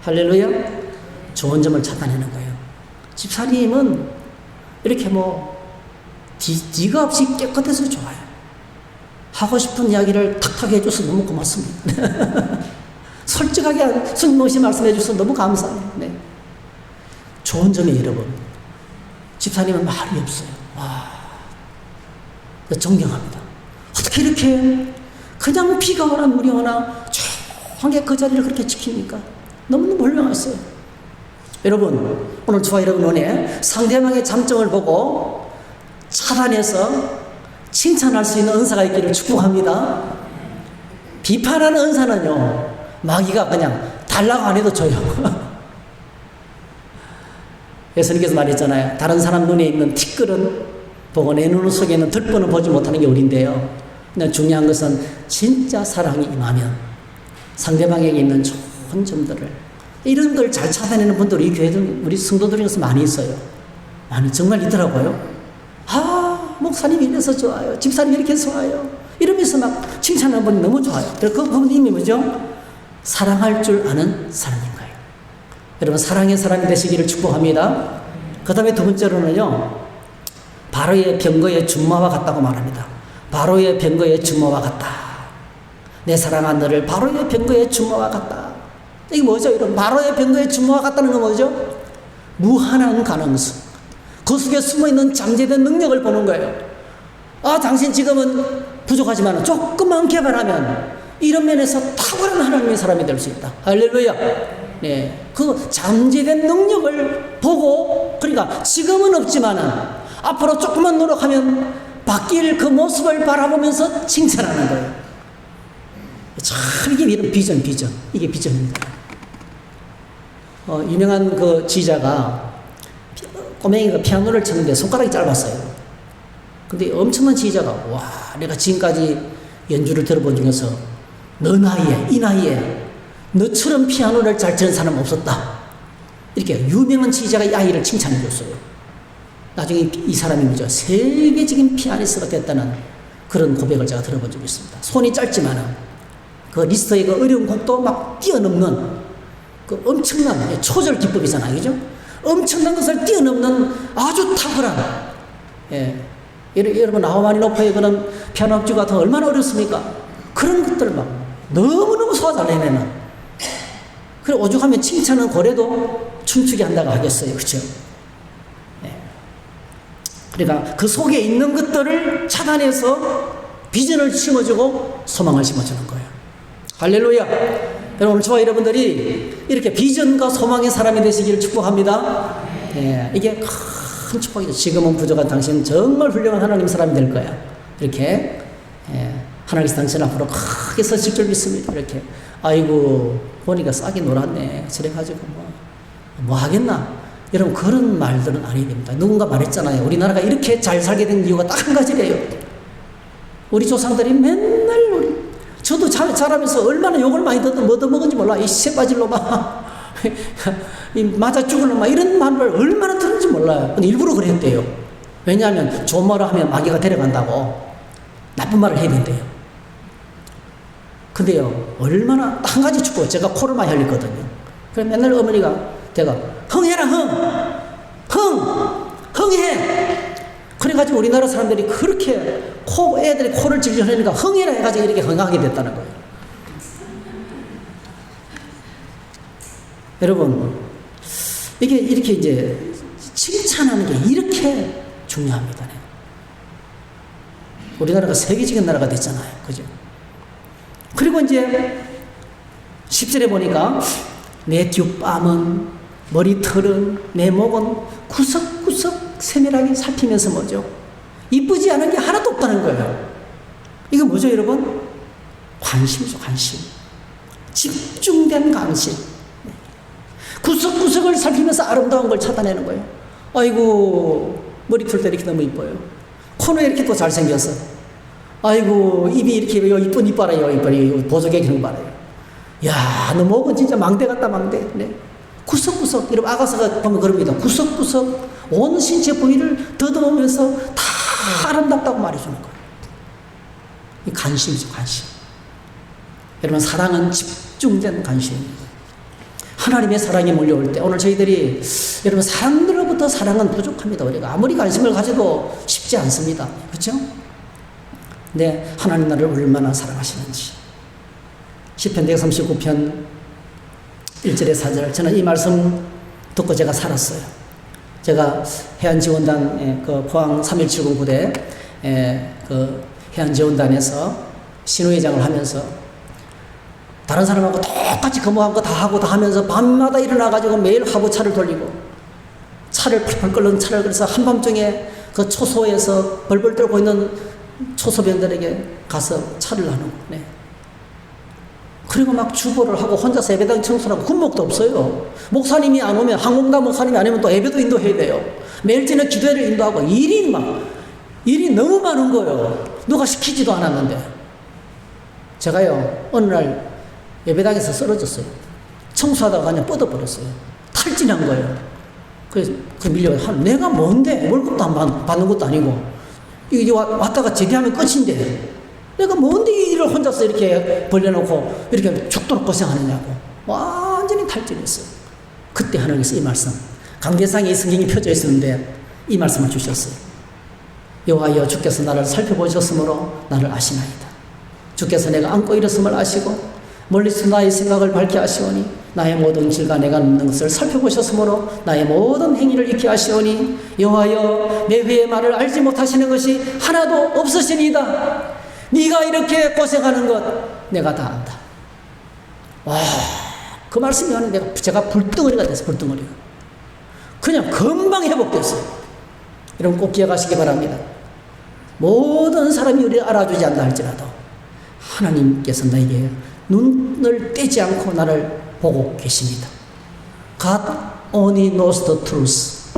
할렐루야. 좋은 점을 찾아내는 거예요. 집사님은 이렇게 뭐 뒤가 없이 깨끗해서 좋아요. 하고 싶은 이야기를 탁탁 해줘서 너무 고맙습니다. 솔직하게 숨없이 말씀해 주셔서 너무 감사해요. 네. 좋은 점이 여러분, 집사님은 말이 없어요. 와, 존경합니다. 어떻게 이렇게 그냥 비가 오나 물이 오나 조용하게 그 자리를 그렇게 지킵니까? 너무너무 훌륭했어요. 여러분, 오늘 저와 여러분 오늘 상대방의 장점을 보고 차단해서 칭찬할 수 있는 은사가 있기를 축복합니다. 비판하는 은사는요, 마귀가 그냥 달라고 안 해도 줘요. 예수님께서 말했잖아요. 다른 사람 눈에 있는 티끌은 보고 내 눈 속에 있는 들보는 보지 못하는 게 우리인데요. 근데 중요한 것은 진짜 사랑이 임하면 상대방에게 있는 좋은 점들을, 이런 걸 잘 찾아내는 분들이 이 교회들, 우리 성도들 중에서 많이 있어요. 많이 정말 있더라고요. 목사님이 이래서 좋아요. 집사님이 이렇게 좋아요. 이러면서 막 칭찬하는 분이 너무 좋아요. 그 부분이 뭐죠? 사랑할 줄 아는 사람인 거예요. 여러분, 사랑의 사람이 되시기를 축복합니다. 그 다음에 두 번째로는요, 바로의 병거의 준마와 같다고 말합니다. 바로의 병거의 준마와 같다. 내 사랑한 너를 바로의 병거의 준마와 같다. 이게 뭐죠? 이런 바로의 병거의 준마와 같다는 건 뭐죠? 무한한 가능성. 그 속에 숨어있는 잠재된 능력을 보는 거예요. 아, 당신 지금은 부족하지만 조금만 개발하면 이런 면에서 탁월한 하나님의 사람이 될 수 있다. 할렐루야. 네, 그 잠재된 능력을 보고, 그러니까 지금은 없지만은 앞으로 조금만 노력하면 바뀔 그 모습을 바라보면서 칭찬하는 거예요. 참, 이게 이런 비전. 이게 비전입니다. 유명한 그 지휘자가 꼬맹이가 피아노를 쳤는데 손가락이 짧았어요. 근데 엄청난 지휘자가, 와, 내가 지금까지 연주를 들어본 중에서 이 나이에 너처럼 피아노를 잘 치는 사람 없었다. 이렇게 유명한 지휘자가 이 아이를 칭찬해 줬어요. 나중에 이 사람이 뭐죠? 세계적인 피아니스트가 됐다는 그런 고백을 제가 들어본 적이 있습니다. 손이 짧지만은 그 리스트의 그 어려운 곡도 막 뛰어넘는 그 엄청난 초절 기법이잖아요. 그죠? 엄청난 것을 뛰어넘는 아주 탁월한, 여러분, 라흐마니노프의 그런 피아노 합주 같은 거 얼마나 어렵습니까? 그런 것들을 막 너무너무 소화 잘 해내는. 그래, 오죽하면 칭찬은 고래도 춤추게 한다고 하겠어요. 그쵸? 그러니까 그 속에 있는 것들을 차단해서 비전을 심어주고 소망을 심어주는 거예요. 할렐루야. 여러분, 저와 여러분들이 이렇게 비전과 소망의 사람이 되시기를 축복합니다. 이게 큰 축복이죠. 지금은 부족한 당신은 정말 훌륭한 하나님 사람이 될 거야. 이렇게 하나님께서 당신 앞으로 크게 서실 줄 믿습니다. 이렇게, 아이고 보니까 싹이 놀았네. 저래가지고 뭐 하겠나. 여러분, 그런 말들은 안 해야 됩니다. 누군가 말했잖아요. 우리나라가 이렇게 잘 살게 된 이유가 딱 한 가지래요. 우리 조상들이 맨날 저도 자라면서 얼마나 욕을 많이 듣던 뭐 얻어먹은지 몰라. 이 새빠질 놈아, 이 맞아 죽을 놈아, 이런 말을 얼마나 들은지 몰라요. 근데 일부러 그랬대요. 왜냐하면 좋은 말을 하면 마귀가 데려간다고 나쁜 말을 해야 된대요. 근데요, 얼마나 한 가지 축복, 제가 코를 많이 흘렸거든요. 그래 맨날 어머니가, 제가 흥해라 흥해. 그래 그래가지고 우리나라 사람들이 그렇게 애들이 코를 질질 흘리니까 흥이라 해가지고 이렇게 건강하게 됐다는 거예요. 여러분, 이게 이렇게 이제 칭찬하는 게 이렇게 중요합니다. 우리나라가 세계적인 나라가 됐잖아요. 그죠? 그리고 이제 10절에 보니까 내 뒷밤은, 머리털은, 내 목은 구석구석 세밀하게 살피면서 뭐죠? 이쁘지 않은 게 하나도 없다는 거예요. 이거 뭐죠, 여러분? 관심이죠, 관심. 집중된 관심. 구석구석을 살피면서 아름다운 걸 찾아내는 거예요. 아이고, 머리털도 이렇게 너무 이뻐요. 코는 이렇게 또 잘생겼어. 아이고, 입이 이렇게 이쁜 입 봐라요, 이뻐요. 보조개 이런 거 봐라요. 야, 너 목은 진짜 망대 같다, 망대. 네. 구석구석, 여러분, 아가사가 보면 그럽니다. 구석구석, 온 신체 부위를 더듬으면서 다 아름답다고 말해주는 거예요. 이 관심이죠, 관심. 여러분, 사랑은 집중된 관심입니다. 하나님의 사랑이 몰려올 때, 오늘 저희들이, 여러분, 사람들로부터 사랑은 부족합니다. 우리가 아무리 관심을 가져도 쉽지 않습니다. 그렇죠? 근데 하나님 나를 얼마나 사랑하시는지. 시편 139편 1절에 4절, 저는 이 말씀 듣고 제가 살았어요. 제가 해안지원단, 그 포항 3.170 부대, 그 해안지원단에서 신우회장을 하면서 다른 사람하고 똑같이 근무한 거 다 하고 다 하면서 밤마다 일어나가지고 매일 화보차를 돌리고 차를 펄펄 끓는 차를, 그래서 한밤중에 그 초소에서 벌벌 떨고 있는 초소병들에게 가서 차를 나누고, 네. 그리고 막 주보를 하고 혼자서 예배당 청소를 하고 군목도 없어요. 목사님이 안 오면, 항공단 목사님이 안 오면 또 예배도 인도해야 돼요. 매일 지는 기도회를 인도하고 일이 너무 많은 거예요. 누가 시키지도 않았는데. 제가요, 어느 날 예배당에서 쓰러졌어요. 청소하다가 그냥 뻗어버렸어요. 탈진한 거예요. 그래서 그 밀려가, 내가 뭔데? 월급도 안 받는 것도 아니고, 이게 왔다가 제대하면 끝인데, 내가 뭔데 이 일을 혼자서 이렇게 벌려놓고 이렇게 죽도록 고생하느냐고. 완전히 탈진했어요. 그때 하나님께서 이 말씀, 강대상에 이 성경이 펴져 있었는데 이 말씀을 주셨어요. 여호와여, 주께서 나를 살펴보셨으므로 나를 아시나이다. 주께서 내가 안고 일었음을 아시고 멀리서 나의 생각을 밝게 하시오니 나의 모든 길과 내가 눕는 것을 살펴보셨으므로 나의 모든 행위를 익히 하시오니 여호와여, 내 회의 말을 알지 못하시는 것이 하나도 없으시니이다. 네가 이렇게 고생하는 것 내가 다 안다. 와, 그 말씀이 하는 제가 불덩어리가 됐어요. 불덩어리가 그냥 금방 회복됐어요. 여러분 꼭 기억하시기 바랍니다. 모든 사람이 우리를 알아주지 않다 할지라도 하나님께서 나에게 눈을 떼지 않고 나를 보고 계십니다. God only knows the truth.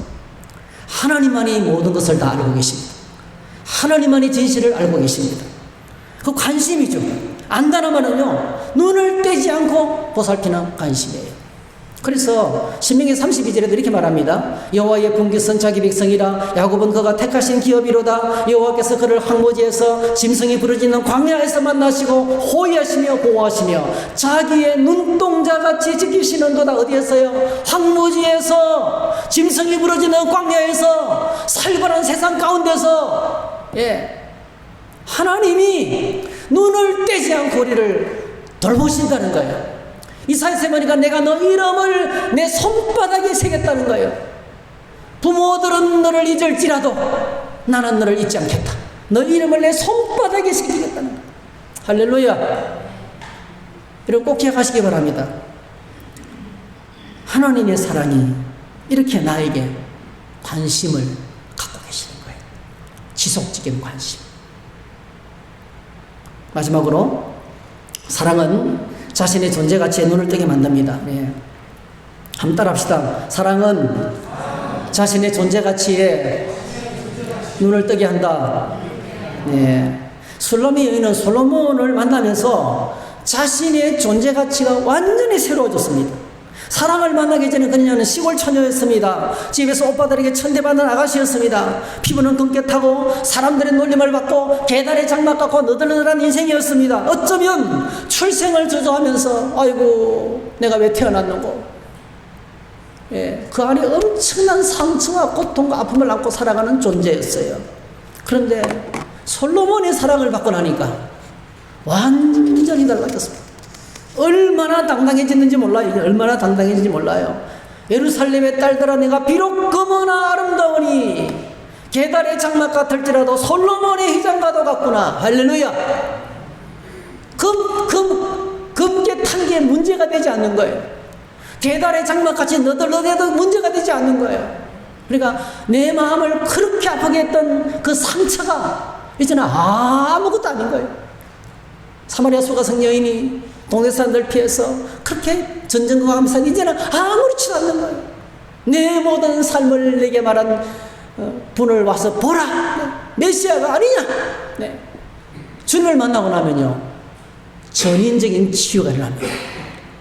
하나님만이 모든 것을 다 알고 계십니다. 하나님만이 진실을 알고 계십니다. 그 관심이죠. 안다나마는요, 눈을 떼지 않고 보살피는 관심이에요. 그래서 신명기 32절에도 이렇게 말합니다. 여호와의 분깃은 자기 백성이라. 야곱은 그가 택하신 기업이로다. 여호와께서 그를 황무지에서 짐승이 부르짖는 광야에서 만나시고 호위하시며 보호하시며 자기의 눈동자같이 지키시는도다. 어디에서요? 황무지에서, 짐승이 부르짖는 광야에서, 살벌한 세상 가운데서, 하나님이 눈을 떼지 않고 우리를 돌보신다는 거예요. 이사야서 보니까 내가 너 이름을 내 손바닥에 새겼다는 거예요. 부모들은 너를 잊을지라도 나는 너를 잊지 않겠다. 너 이름을 내 손바닥에 새기겠다는 거예요. 할렐루야. 여러분 꼭 기억하시기 바랍니다. 하나님의 사랑이 이렇게 나에게 관심을 갖고 계시는 거예요. 지속적인 관심. 마지막으로 사랑은 자신의 존재 가치에 눈을 뜨게 만듭니다. 네. 한번 따라합시다. 사랑은 자신의 존재 가치에 눈을 뜨게 한다. 네. 술로미 여인은 솔로몬을 만나면서 자신의 존재 가치가 완전히 새로워졌습니다. 사랑을 만나기 전에 그녀는 시골 처녀였습니다. 집에서 오빠들에게 천대받는 아가씨였습니다. 피부는 금끗하고 사람들의 놀림을 받고 계단에 장막 갖고 너덜너덜한 인생이었습니다. 어쩌면 출생을 저주하면서 아이고 내가 왜 태어났는고, 그 안에 엄청난 상처와 고통과 아픔을 안고 살아가는 존재였어요. 그런데 솔로몬의 사랑을 받고 나니까 완전히 달라졌습니다. 얼마나 당당해졌는지 몰라요. 이게 얼마나 당당해졌는지 몰라요. 예루살렘의 딸들아, 내가 비록 금은아 아름다우니 게달의 장막 같을지라도 솔로몬의 휘장과도 같구나. 할렐루야. 금게 탄 게 문제가 되지 않는 거예요. 게달의 장막같이 너덜너덜해도 문제가 되지 않는 거예요. 그러니까 내 마음을 그렇게 아프게 했던 그 상처가 이제는 아무것도 아닌 거예요. 사마리아 수가성 여인이 동네 사람들 피해서 그렇게 전전긍긍하면서 이제는 아무렇지도 않는 거예요. 내 모든 삶을 내게 말한 분을 와서 보라. 메시아가 아니냐. 네. 주님을 만나고 나면요, 전인적인 치유가 일어납니다.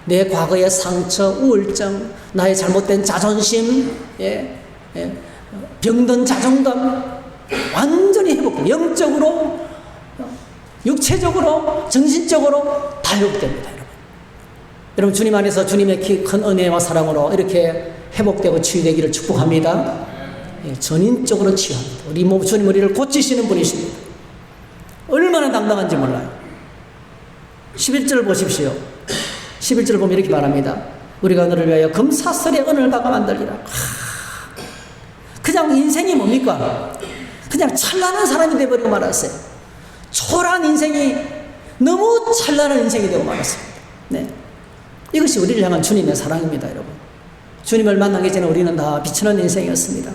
내 과거의 상처, 우울증, 나의 잘못된 자존심, 병든 자존감 완전히 회복돼요. 영적으로, 육체적으로, 정신적으로 다 회복됩니다. 여러분 주님 안에서 주님의 큰 은혜와 사랑으로 이렇게 회복되고 치유되기를 축복합니다. 전인적으로 치유합니다. 우리 몸 주님 우리를 고치시는 분이십니다. 얼마나 당당한지 몰라요. 11절 보십시오. 11절 보면 이렇게 말합니다. 우리가 너를 위하여 금사슬의 은을 박아 만들리라. 그냥 인생이 뭡니까? 그냥 찬란한 사람이 되어버리고 말았어요. 초라한 인생이 너무 찬란한 인생이 되고 말았습니다. 네. 이것이 우리를 향한 주님의 사랑입니다, 여러분. 주님을 만나기 전에 우리는 다 비천한 인생이었습니다.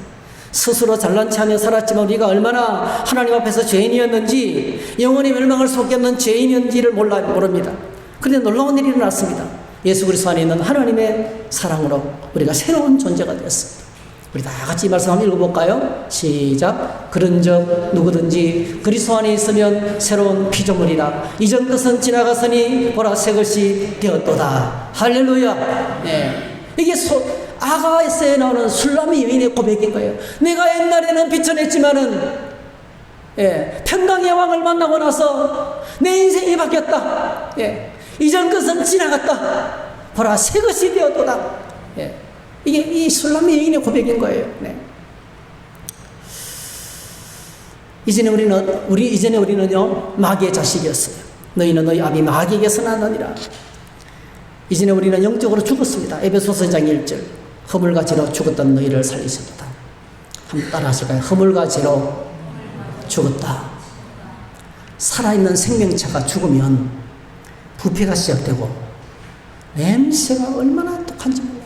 스스로 잘난 체하며 살았지만 우리가 얼마나 하나님 앞에서 죄인이었는지, 영원히 멸망을 속였는 죄인이었는지를 모릅니다. 그런데 놀라운 일이 일어났습니다. 예수 그리스도 안에 있는 하나님의 사랑으로 우리가 새로운 존재가 되었습니다. 우리 다 같이 이 말씀 한번 읽어볼까요? 시작. 그런즉 누구든지 그리스도 안에 있으면 새로운 피조물이라. 이전 것은 지나갔으니 보라 새 것이 되었도다. 할렐루야. 네. 이게 아가에서에 나오는 술람이 여인의 고백인 거예요. 내가 옛날에는 비천했지만은, 평강의 왕을 만나고 나서 내 인생이 바뀌었다. 이전 것은 지나갔다. 보라 새 것이 되었도다. 이게 이 술람의 여인의 고백인 거예요. 네. 이전에 우리는요 마귀의 자식이었어요. 너희는 너희 아비 마귀에게서 났느니라. 이전에 우리는 영적으로 죽었습니다. 에베소서 2장 1절. 허물과 죄로 죽었던 너희를 살리셨다. 한번 따라 하실까요? 허물과 죄로 죽었다. 살아있는 생명체가 죽으면 부패가 시작되고 냄새가 얼마나 독한지 몰라요.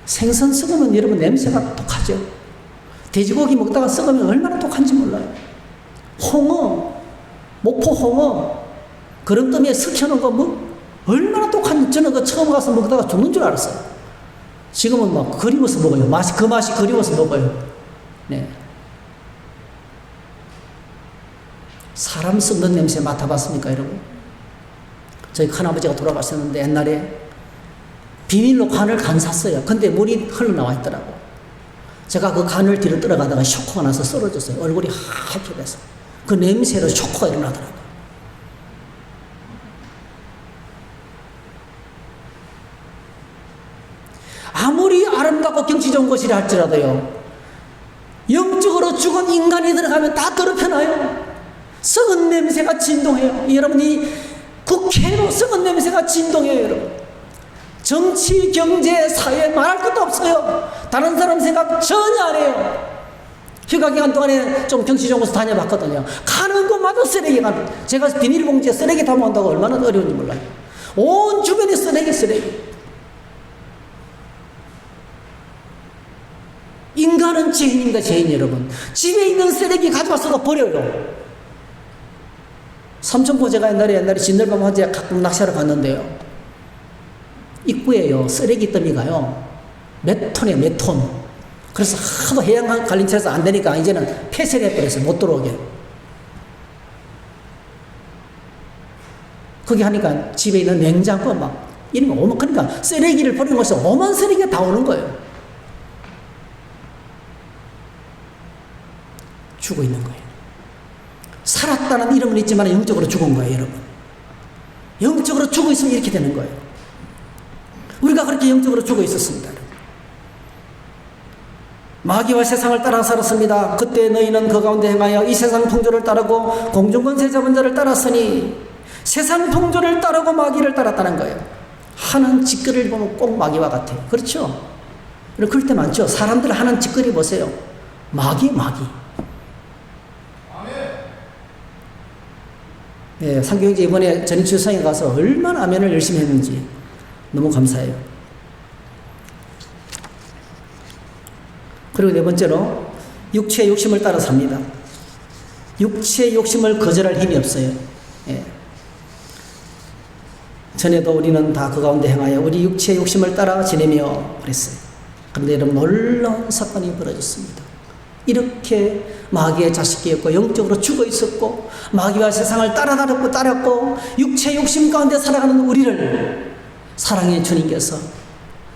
생선 썩으면 여러분 냄새가 독하죠. 돼지고기 먹다가 썩으면 얼마나 독한지 몰라요. 홍어, 목포 홍어 그릇더미에 섞여놓은 거 얼마나 독한지. 저는 그 처음 가서 먹다가 죽는 줄 알았어요. 지금은 막 그리워서 먹어요. 그 맛이 그리워서 먹어요. 네. 사람 썩는 냄새 맡아봤습니까, 여러분? 저희 큰아버지가 돌아가셨는데 옛날에 비닐로 간을 간 샀어요. 근데 물이 흘러나와 있더라고. 제가 그 간을 뒤로 떨어가다가 쇼크가 나서 쓰러졌어요. 얼굴이 하얗게 돼서. 그 냄새로 쇼크가 일어나더라고요. 아무리 아름답고 경치 좋은 곳이라 할지라도요, 영적으로 죽은 인간이 들어가면 다 더럽혀놔요. 썩은 냄새가 진동해요. 여러분이 국회로 썩은 냄새가 진동해요, 여러분. 정치, 경제, 사회 말할 것도 없어요. 다른 사람 생각 전혀 안 해요. 휴가 기간 동안에 좀 경치 좋은 곳 다녀봤거든요. 가는 곳마다 쓰레기가. 제가 비닐봉지에 쓰레기 담아온다고 얼마나 어려운지 몰라요. 온 주변에 쓰레기. 인간은 죄인입니다, 죄인 여러분. 집에 있는 쓰레기 가져와서도 버려요. 삼천포 제가 옛날에 진들밤 화제에 가끔 낚시하러 갔는데요. 입구에요, 쓰레기 더미가요, 몇 톤이에요, 몇 톤. 그래서 하도 해양 관리처에서 안 되니까 이제는 폐쇄를 해버렸어요. 못 들어오게. 거기 하니까 집에 있는 냉장고 막, 이런 거 오면, 그러니까 쓰레기를 버리는 것이 오만 쓰레기가 다 오는 거예요. 죽어 있는 거예요. 살았다는 이름은 있지만 영적으로 죽은 거예요, 여러분. 영적으로 죽어 있으면 이렇게 되는 거예요. 우리가 그렇게 영적으로 죽어 있었습니다. 마귀와 세상을 따라 살았습니다. 그때 너희는 그 가운데 행하여 이 세상 풍조를 따르고 공중권세 잡은 자를 따랐으니, 세상 풍조를 따르고 마귀를 따랐다는 거예요. 하는 짓거리를 보면 꼭 마귀와 같아요. 그렇죠? 그럴 때 많죠. 사람들 하는 짓거리 보세요. 마귀. 네, 상교형제 이번에 전인출상에 가서 얼마나 아멘을 열심히 했는지 너무 감사해요. 그리고 네 번째로 육체의 욕심을 따라 삽니다. 육체의 욕심을 거절할 힘이 없어요. 예. 전에도 우리는 다 그 가운데 행하여 우리 육체의 욕심을 따라 지내며 그랬어요. 그런데 여러분, 놀라운 사건이 벌어졌습니다. 이렇게 마귀의 자식이었고 영적으로 죽어 있었고 마귀와 세상을 따랐고 육체의 욕심 가운데 살아가는 우리를 사랑의 주님께서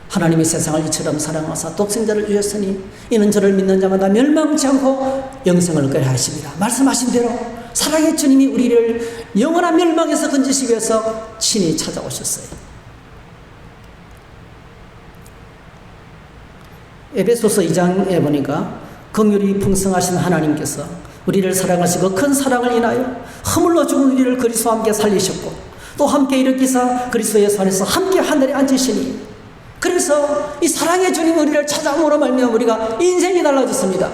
하나님의 세상을 이처럼 사랑하사 독생자를 주셨으니 이는 저를 믿는 자마다 멸망치 않고 영생을 얻게 하십니다. 말씀하신 대로 사랑의 주님이 우리를 영원한 멸망에서 건지시기 위해서 친히 찾아오셨어요. 에베소서 2장에 보니까 긍휼이 풍성하신 하나님께서 우리를 사랑하시고 큰 사랑을 인하여 허물로 죽은 우리를 그리스도와 함께 살리셨고 또 함께 일으키사 그리스도의 산에서 함께 하늘에 앉으시니, 그래서 이 사랑의 주님 우리를 찾아옴으로 말미암아 우리가 인생이 달라졌습니다.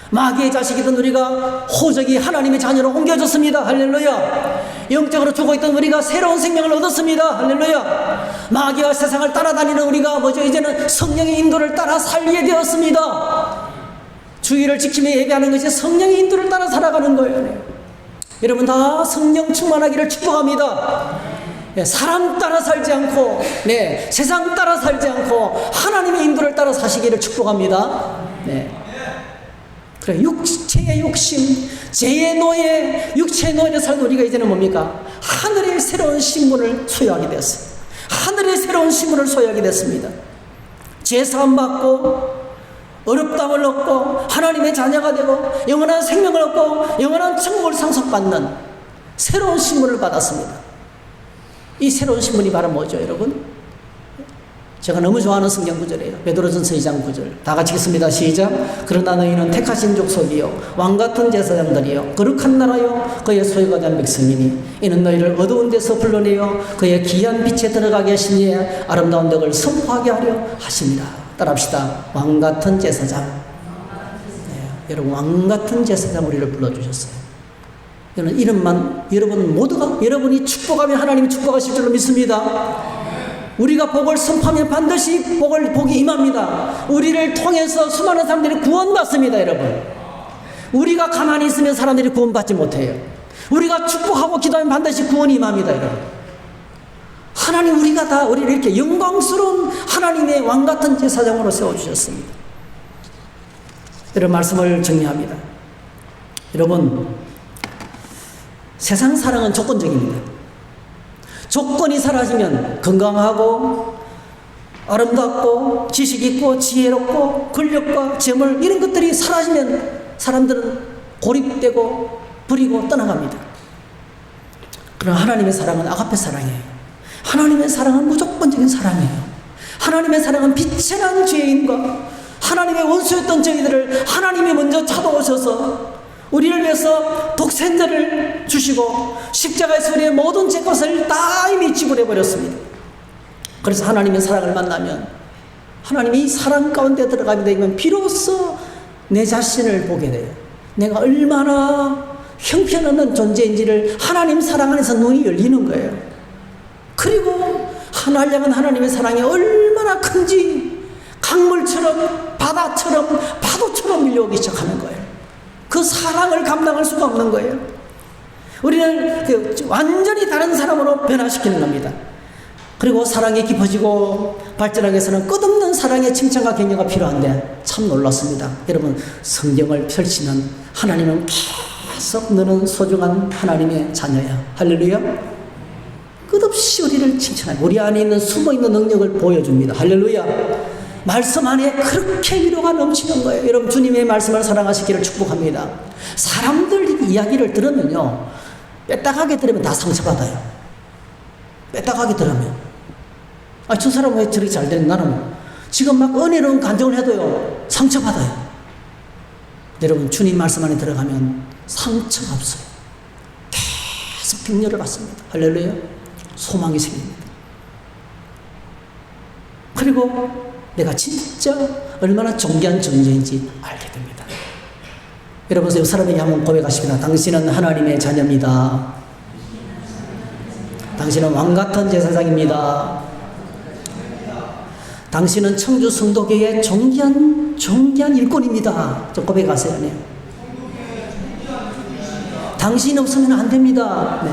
마귀의 자식이던 우리가 호적이 하나님의 자녀로 옮겨졌습니다. 할렐루야. 영적으로 죽어있던 우리가 새로운 생명을 얻었습니다. 할렐루야. 마귀와 세상을 따라다니는 우리가 이제는 성령의 인도를 따라 살게 되었습니다. 주의를 지키며 예배하는 것이 성령의 인도를 따라 살아가는 거예요. 여러분 다 성령 충만하기를 축복합니다. 사람 따라 살지 않고, 세상 따라 살지 않고 하나님의 인도를 따라 사시기를 축복합니다. 그래, 육체의 욕심, 죄의 노예, 육체의 노예를 살던 우리가 이제는 뭡니까? 하늘의 새로운 신분을 소유하게 되었어요. 하늘의 새로운 신분을 소유하게 됐습니다. 죄사함 받고 어렵다함을 얻고 하나님의 자녀가 되고 영원한 생명을 얻고 영원한 천국을 상속받는 새로운 신분을 받았습니다. 이 새로운 신분이 바로 뭐죠, 여러분? 제가 너무 좋아하는 성경 구절이에요. 베드로전서 2장 9절. 다 같이 읽습니다. 시작. 그러나 너희는 택하신 족속이요 왕같은 제사장들이요 거룩한 나라요 그의 소유가 된 백성이니 이는 너희를 어두운 데서 불러내어 그의 귀한 빛에 들어가게 하신 이의 아름다운 덕을 선포하게 하려 하십니다. 따라합시다. 왕같은 제사장. 여러분, 왕같은 제사장 우리를 불러주셨어요. 저는 이름만 여러분 모두가 여러분이 축복하며 하나님이 축복하실 줄로 믿습니다. 우리가 복을 선포하면 반드시 복이 임합니다. 우리를 통해서 수많은 사람들이 구원받습니다. 여러분, 우리가 가만히 있으면 사람들이 구원받지 못해요. 우리가 축복하고 기도하면 반드시 구원이 임합니다. 여러분, 하나님 우리가 다 우리를 이렇게 영광스러운 하나님의 왕같은 제사장으로 세워주셨습니다. 여러분, 말씀을 정리합니다. 여러분, 세상 사랑은 조건적입니다. 조건이 사라지면 건강하고 아름답고 지식 있고 지혜롭고 권력과 재물 이런 것들이 사라지면 사람들은 고립되고 버리고 떠나갑니다. 그러나 하나님의 사랑은 아가페 사랑이에요. 하나님의 사랑은 무조건적인 사랑이에요. 하나님의 사랑은 빛의 난 죄인과 하나님의 원수였던 저희들을 하나님이 먼저 찾아오셔서 우리를 위해서 독생자를 주시고 십자가에서 우리의 모든 죄것을 다 이미 지불해버렸습니다. 그래서 하나님의 사랑을 만나면 하나님이 이 사랑 가운데 들어가게 되면 비로소 내 자신을 보게 돼요. 내가 얼마나 형편없는 존재인지를 하나님 사랑 안에서 눈이 열리는 거예요. 그리고 하나를 향한 하나님의 사랑이 얼마나 큰지 강물처럼 바다처럼 파도처럼 밀려오기 시작하는 거예요. 그 사랑을 감당할 수가 없는 거예요. 우리는 완전히 다른 사람으로 변화시키는 겁니다. 그리고 사랑이 깊어지고 발전하기 위해서는 끝없는 사랑의 칭찬과 격려가 필요한데 참 놀랐습니다. 여러분, 성경을 펼치면 하나님은 계속 너는 소중한 하나님의 자녀야. 할렐루야. 끝없이 우리를 칭찬하고 우리 안에 있는 숨어있는 능력을 보여줍니다. 할렐루야. 말씀 안에 그렇게 위로가 넘치는 거예요. 여러분, 주님의 말씀을 사랑하시기를 축복합니다. 사람들 이야기를 들으면요, 빼딱하게 들으면 다 상처받아요. 빼딱하게 들으면 저 사람 왜 저렇게 잘 되는, 나는 지금 막 은혜로운 간증을 해도요, 상처받아요. 여러분, 주님 말씀 안에 들어가면 상처가 없어요. 계속 격려를 받습니다. 할렐루야. 소망이 생깁니다. 그리고 내가 진짜 얼마나 존귀한 존재인지 알게 됩니다. 여러분, 이 사람에게 한번 고백하십니다. 당신은 하나님의 자녀입니다. 당신은 왕같은 제사장입니다. 당신은 청주 성도교회의 존귀한 일꾼입니다. 좀 고백하세요. 네. 당신 없으면 안 됩니다. 네.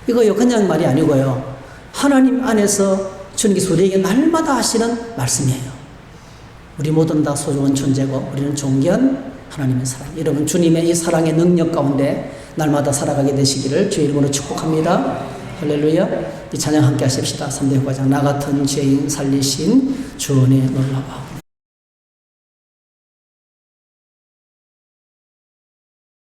이거요, 그냥 말이 아니고요. 하나님 안에서 주님께서 우리에게 날마다 하시는 말씀이에요. 우리 모든 다 소중한 존재고 우리는 존귀한 하나님의 사랑. 여러분, 주님의 이 사랑의 능력 가운데 날마다 살아가게 되시기를 주의 이름으로 축복합니다. 할렐루야. 이 찬양 함께 하십시다. 3대 효과장 나 같은 죄인 살리신 주 은혜의 놀라워.